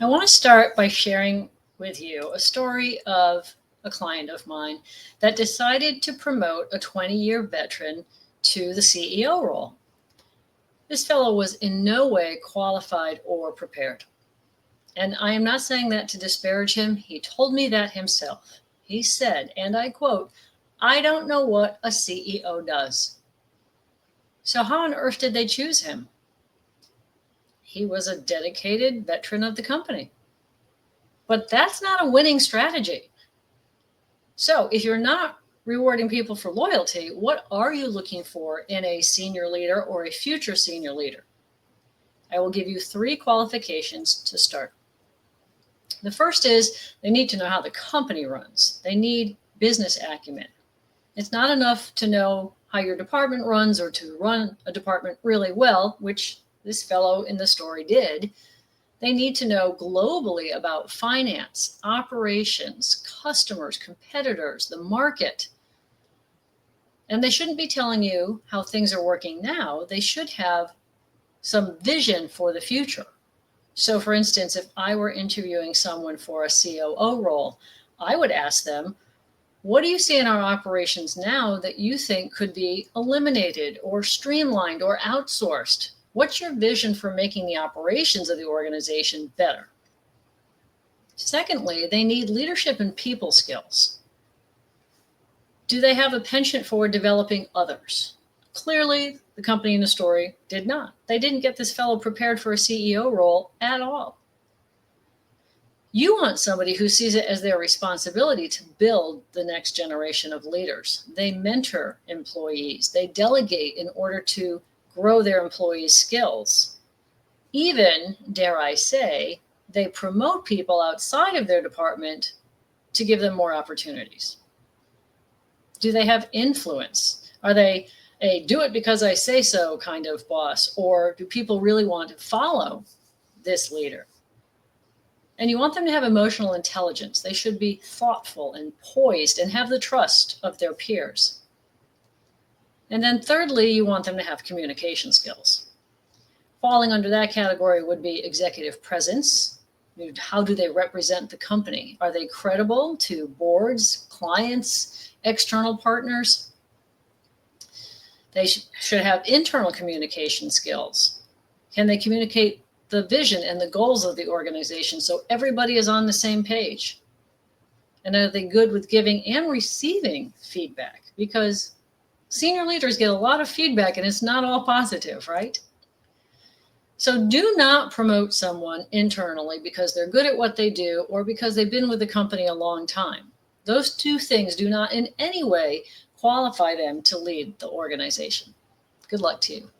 I want to start by sharing with you a story of a client of mine that decided to promote a 20-year veteran to the CEO role. This fellow was in no way qualified or prepared. And I am not saying that to disparage him. He told me that himself. He said, and I quote, "I don't know what a CEO does." So, how on earth did they choose him? He was a dedicated veteran of the company. But that's not a winning strategy. So, if you're not rewarding people for loyalty, what are you looking for in a senior leader or a future senior leader? I will give you three qualifications to start. The first is they need to know how the company runs. They need business acumen. It's not enough to know how your department runs or to run a department really well, which this fellow in the story did. They need to know globally about finance, operations, customers, competitors, the market. And they shouldn't be telling you how things are working now. They should have some vision for the future. So, for instance, if I were interviewing someone for a COO role, I would ask them, what do you see in our operations now that you think could be eliminated or streamlined or outsourced? What's your vision for making the operations of the organization better? Secondly, they need leadership and people skills. Do they have a penchant for developing others? Clearly, the company in the story did not. They didn't get this fellow prepared for a CEO role at all. You want somebody who sees it as their responsibility to build the next generation of leaders. They mentor employees, they delegate in order to grow their employees' skills. Even, dare I say, they promote people outside of their department to give them more opportunities. Do they have influence? Are they a do it because I say so kind of boss? Or do people really want to follow this leader? And you want them to have emotional intelligence. They should be thoughtful and poised and have the trust of their peers. And then thirdly, you want them to have communication skills. Falling under that category would be executive presence. How do they represent the company? Are they credible to boards, clients, external partners? They should have internal communication skills. Can they communicate the vision and the goals of the organization so everybody is on the same page? And are they good with giving and receiving feedback? Because senior leaders get a lot of feedback and it's not all positive, right? So do not promote someone internally because they're good at what they do or because they've been with the company a long time. Those two things do not in any way qualify them to lead the organization. Good luck to you.